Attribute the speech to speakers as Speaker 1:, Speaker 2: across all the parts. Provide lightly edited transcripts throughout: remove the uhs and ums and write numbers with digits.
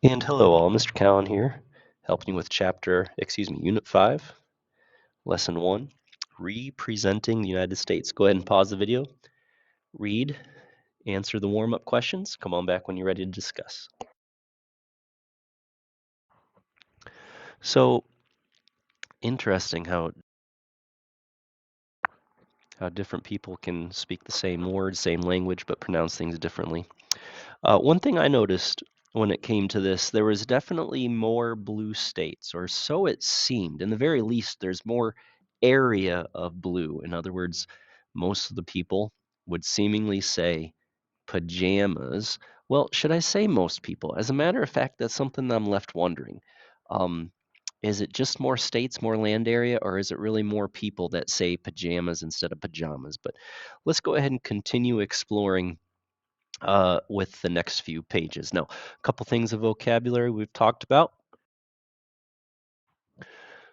Speaker 1: And hello all, Mr. Cowan here, helping you with Unit 5, Lesson 1, Representing the United States. Go ahead and pause the video, read, answer the warm-up questions. Come on back when you're ready to discuss. So, interesting how different people can speak the same words, same language, but pronounce things differently. One thing I noticed when it came to this, there was definitely more blue states, or so it seemed. In the very least, there's more area of blue. In other words, most of the people would seemingly say pajamas. Well, should I say most people? As a matter of fact, that's something that I'm left wondering. Um, is it just more states, more land area, or is it really more people that say pajamas instead of pajamas? But let's go ahead and continue exploring with the next few pages. Now, a couple things of vocabulary we've talked about.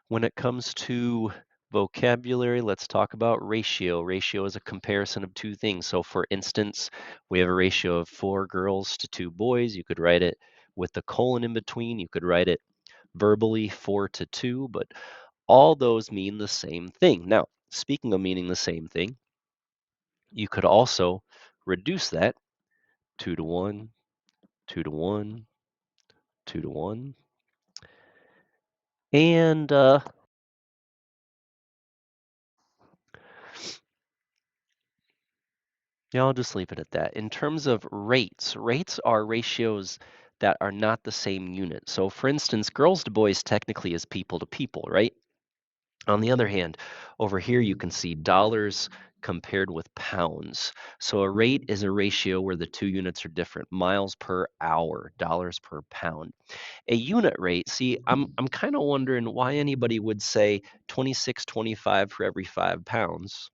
Speaker 1: When it comes to vocabulary, let's talk about ratio. Ratio is a comparison of two things. So for instance, we have a ratio of 4 girls to 2 boys. You could write it with the colon in between. You could write it verbally 4 to 2, but all those mean the same thing. Now, speaking of meaning the same thing, you could also reduce that 2 to 1, 2 to 1, 2 to 1. And yeah, I'll just leave it at that. In terms of rates, rates are ratios that are not the same unit. So for instance, girls to boys technically is people to people, right? On the other hand, over here you can see dollars compared with pounds. So a rate is a ratio where the two units are different. Miles per hour, dollars per pound. A unit rate, see, I'm kind of wondering why anybody would say 26.25 for every 5 pounds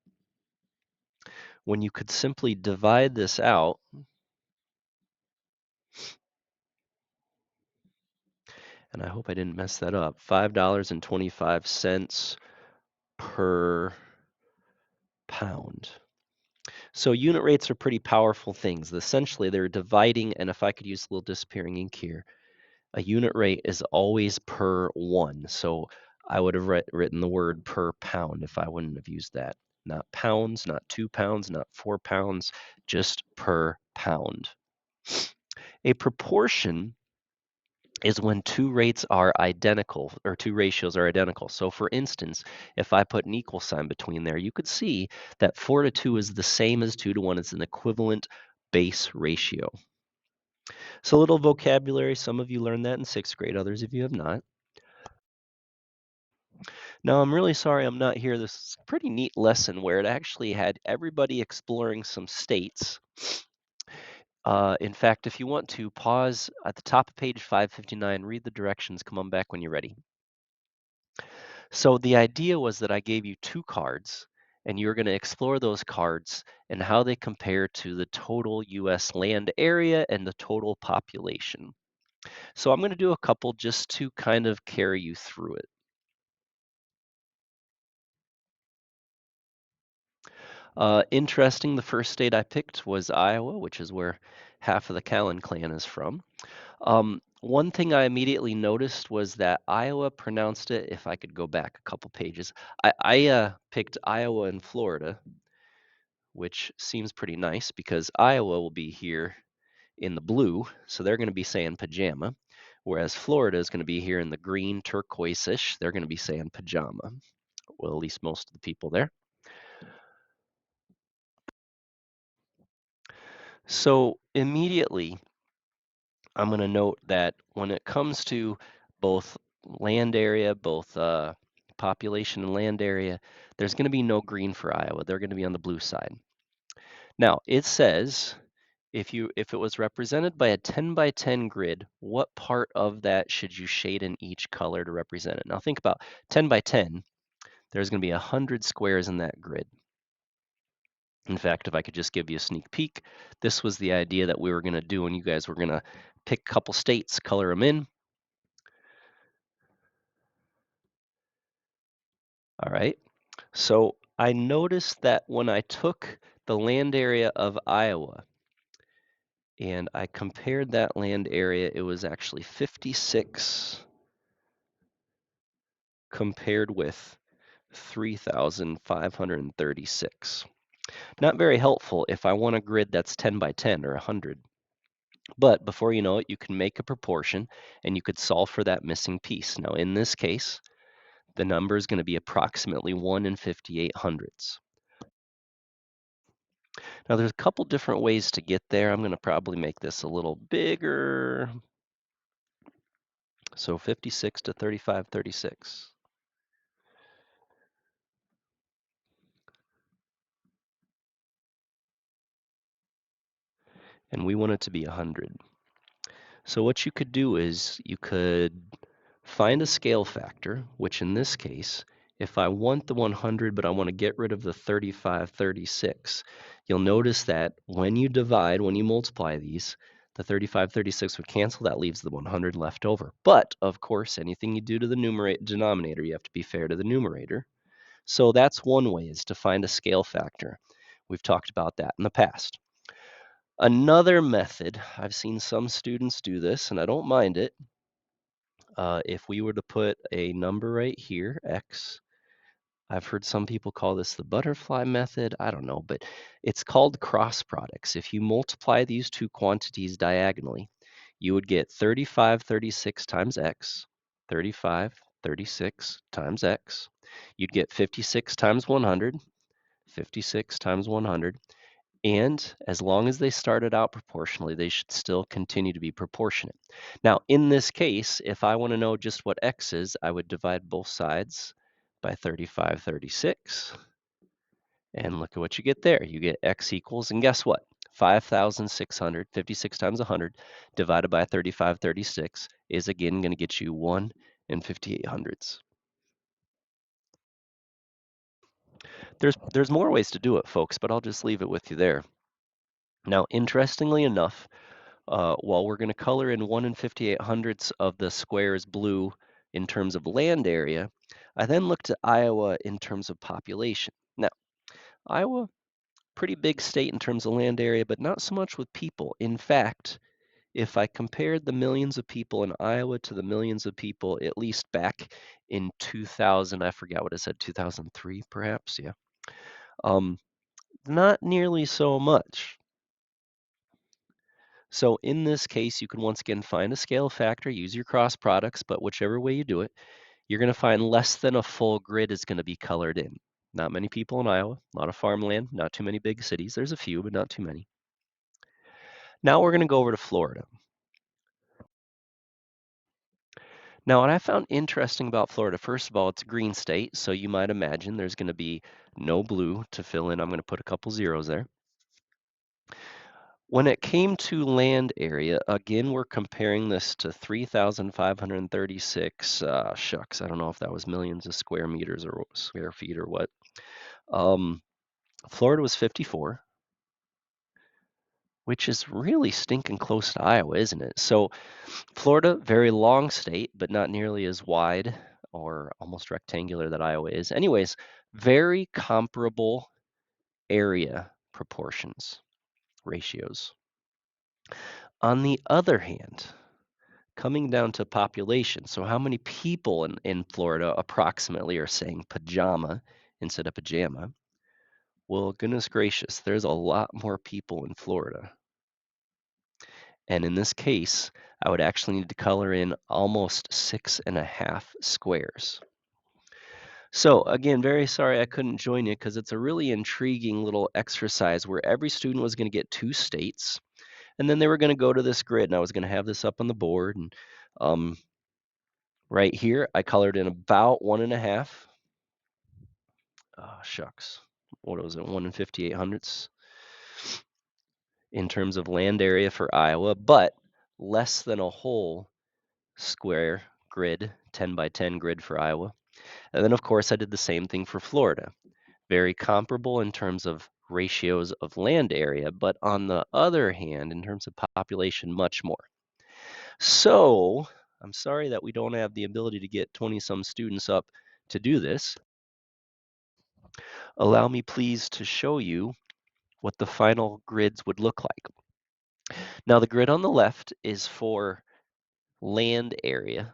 Speaker 1: when you could simply divide this out, and I hope I didn't mess that up, $5.25 per pound. So unit rates are pretty powerful things. Essentially, they're dividing, and if I could use a little disappearing ink here, a unit rate is always per one. So I would have written the word per pound if I wouldn't have used that. Not pounds, not 2 pounds, not 4 pounds, just per pound. A proportion is when two rates are identical, or two ratios are identical. So for instance, if I put an equal sign between there, you could see that 4 to 2 is the same as 2 to 1. It's an equivalent base ratio. So a little vocabulary. Some of you learned that in 6th grade, others of you have not. Now, I'm really sorry I'm not here. This is a pretty neat lesson where it actually had everybody exploring some states. In fact, if you want to pause at the top of page 559, read the directions, come on back when you're ready. So the idea was that I gave you 2 cards, and you're going to explore those cards and how they compare to the total U.S. land area and the total population. So I'm going to do a couple just to kind of carry you through it. Interesting, the first state I picked was Iowa, which is where half of the Callan clan is from. One thing I immediately noticed was that Iowa pronounced it, if I could go back a couple pages, I picked Iowa and Florida, which seems pretty nice because Iowa will be here in the blue, so they're going to be saying pajama, whereas Florida is going to be here in the green turquoise-ish. They're going to be saying pajama. Well, at least most of the people there. So immediately, I'm going to note that when it comes to both land area, both population and land area, there's going to be no green for Iowa. They're going to be on the blue side. Now, it says if it was represented by a 10 by 10 grid, what part of that should you shade in each color to represent it? Now think about 10 by 10. There's going to be 100 squares in that grid. In fact, if I could just give you a sneak peek, this was the idea that we were going to do, and you guys were going to pick a couple states, color them in. All right. So I noticed that when I took the land area of Iowa and I compared that land area. It was actually 56 compared with 3,536. Not very helpful if I want a grid that's 10 by 10 or 100. But before you know it, you can make a proportion and you could solve for that missing piece. Now in this case, the number is going to be approximately 1 in 58 hundredths. Now there's a couple different ways to get there. I'm going to probably make this a little bigger. So 56 to 3536. And we want it to be 100. So what you could do is you could find a scale factor, which in this case, if I want the 100 but I want to get rid of the 3536, you'll notice that when you divide, when you multiply these, the 3536 would cancel. That leaves the 100 left over. But, of course, anything you do to the denominator, you have to be fair to the numerator. So that's one way, is to find a scale factor. We've talked about that in the past. Another method, I've seen some students do this, and I don't mind it. If we were to put a number right here, x, I've heard some people call this the butterfly method. I don't know, but it's called cross products. If you multiply these two quantities diagonally, you would get 3536 times x, 3536 times x. You'd get 56 times 100, 56 times 100. And as long as they started out proportionally, they should still continue to be proportionate. Now, in this case, if I want to know just what x is, I would divide both sides by 3536. And look at what you get there. You get x equals, and guess what? 5,656 times 100 divided by 3536 is again going to get you 1 in 58 hundredths. There's more ways to do it, folks, but I'll just leave it with you there. Now, interestingly enough, while we're going to color in 1 in 58 hundredths of the squares blue in terms of land area, I then looked at Iowa in terms of population. Now, Iowa, pretty big state in terms of land area, but not so much with people. In fact, if I compared the millions of people in Iowa to the millions of people, at least back in 2000, I forgot what it said, 2003 perhaps, yeah. Not nearly so much. So in this case, you can once again find a scale factor, use your cross products, but whichever way you do it, you're going to find less than a full grid is going to be colored in. Not many people in Iowa, a lot of farmland, not too many big cities. There's a few, but not too many. Now we're going to go over to Florida. Now, what I found interesting about Florida, first of all, it's a green state, so you might imagine there's going to be no blue to fill in. I'm going to put a couple zeros there. When it came to land area, again, we're comparing this to 3,536, shucks, I don't know if that was millions of square meters or square feet or what. Florida was 54, which is really stinking close to Iowa, isn't it? So Florida, very long state, but not nearly as wide or almost rectangular that Iowa is. Anyways, very comparable area proportions, ratios. On the other hand, coming down to population, so how many people in Florida approximately are saying pajama instead of pajama? Well, goodness gracious, there's a lot more people in Florida. And in this case, I would actually need to color in almost 6.5 squares. So again, very sorry I couldn't join you because it's a really intriguing little exercise where every student was going to get 2 states, and then they were going to go to this grid, and I was going to have this up on the board. And right here, I colored in about 1.5. Shucks, what was it? 1 in 58 hundredths in terms of land area for Iowa, but less than a whole square grid, 10 by 10 grid for Iowa. And then, of course, I did the same thing for Florida. Very comparable in terms of ratios of land area, but on the other hand, in terms of population, much more. So I'm sorry that we don't have the ability to get 20-some students up to do this. Allow me, please, to show you what the final grids would look like. Now, the grid on the left is for land area,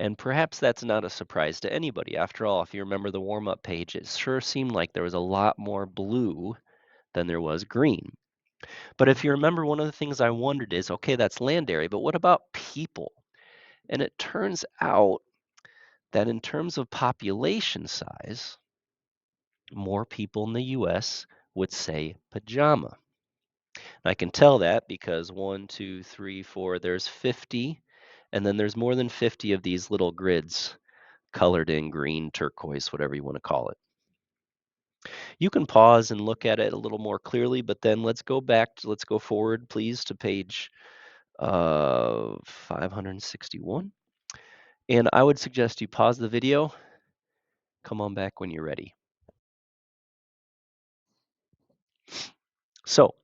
Speaker 1: and perhaps that's not a surprise to anybody. After all, if you remember the warm-up page, it sure seemed like there was a lot more blue than there was green. But if you remember, one of the things I wondered is, okay, that's land area, but what about people? And it turns out that in terms of population size, more people in the US would say pajama. I can tell that because 1, 2, 3, 4, there's 50, and then there's more than 50 of these little grids colored in green, turquoise, whatever you want to call it. You can pause and look at it a little more clearly, but then let's go forward, please, to page 561. And I would suggest you pause the video, come on back when you're ready. So,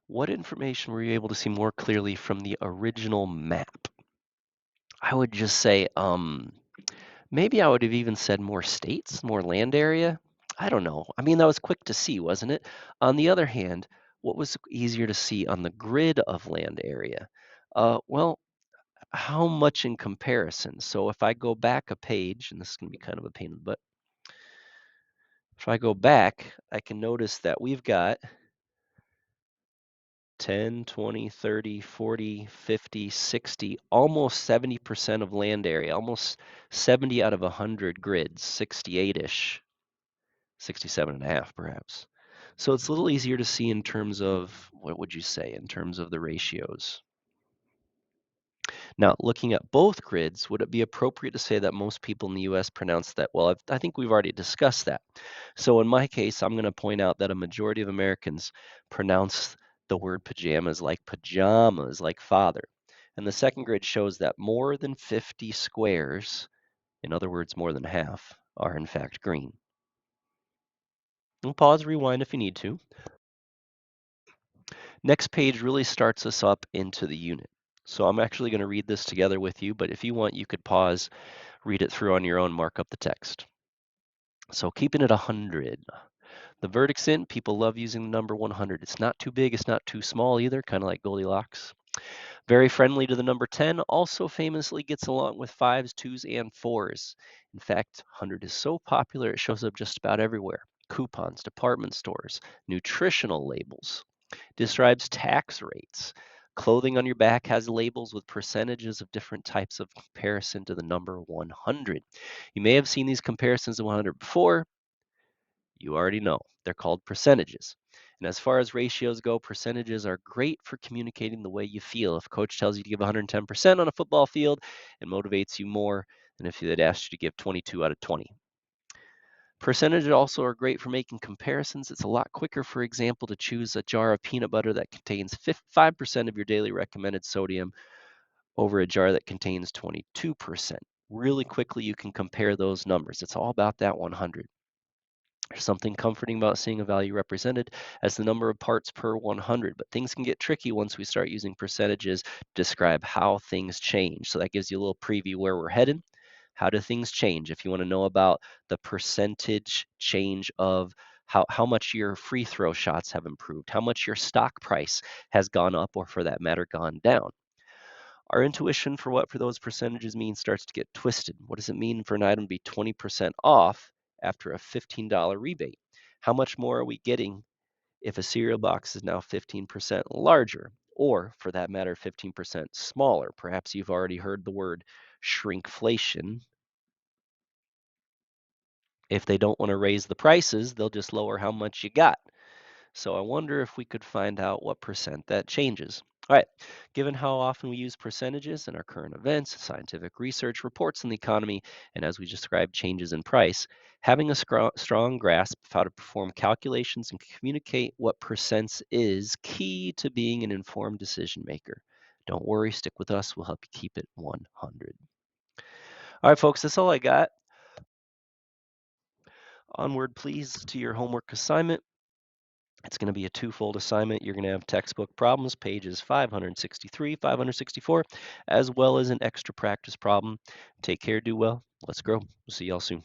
Speaker 1: what information were you able to see more clearly from the original map? I would just say, maybe I would have even said more states, more land area. I don't know. I mean, that was quick to see, wasn't it? On the other hand, what was easier to see on the grid of land area? Well, how much in comparison? So if I go back a page, and this is going to be kind of a pain in the butt. If I go back, I can notice that we've got 10, 20, 30, 40, 50, 60, almost 70% of land area, almost 70 out of 100 grids, 68-ish, 67 and a half perhaps. So it's a little easier to see in terms of, what would you say, in terms of the ratios? Now, looking at both grids, would it be appropriate to say that most people in the US pronounce that? Well, I think we've already discussed that. So in my case, I'm going to point out that a majority of Americans pronounce the word pajamas, like father. And the second grid shows that more than 50 squares, in other words, more than half, are in fact green. And pause, rewind if you need to. Next page really starts us up into the unit. So I'm actually going to read this together with you, but if you want, you could pause, read it through on your own, mark up the text. So keeping it 100. The verdict's in. People love using the number 100. It's not too big, it's not too small either, kind of like Goldilocks. Very friendly to the number 10, also famously gets along with 5s, 2s, and 4s. In fact, 100 is so popular it shows up just about everywhere. Coupons, department stores, nutritional labels. Describes tax rates. Clothing on your back has labels with percentages of different types of comparison to the number 100. You may have seen these comparisons of 100 before. You already know. They're called percentages. And as far as ratios go, percentages are great for communicating the way you feel. If coach tells you to give 110% on a football field, it motivates you more than if they'd asked you to give 22 out of 20. Percentages also are great for making comparisons. It's a lot quicker, for example, to choose a jar of peanut butter that contains 5% of your daily recommended sodium over a jar that contains 22%. Really quickly, you can compare those numbers. It's all about that 100. There's something comforting about seeing a value represented as the number of parts per 100, but things can get tricky once we start using percentages to describe how things change. So that gives you a little preview where we're headed. How do things change? If you want to know about the percentage change of how much your free throw shots have improved, how much your stock price has gone up, or for that matter, gone down. Our intuition for what for those percentages mean starts to get twisted. What does it mean for an item to be 20% off after a $15 rebate? How much more are we getting if a cereal box is now 15% larger, or for that matter, 15% smaller? Perhaps you've already heard the word shrinkflation. If they don't want to raise the prices, they'll just lower how much you got. So I wonder if we could find out what percent that changes. All right, given how often we use percentages in our current events, scientific research, reports on the economy, and as we described, changes in price, having a strong grasp of how to perform calculations and communicate what percents is key to being an informed decision maker. Don't worry, stick with us. We'll help you keep it 100. All right, folks, that's all I got. Onward, please, to your homework assignment. It's going to be a twofold assignment. You're going to have textbook problems, pages 563, 564, as well as an extra practice problem. Take care, do well. Let's grow. We'll see y'all soon.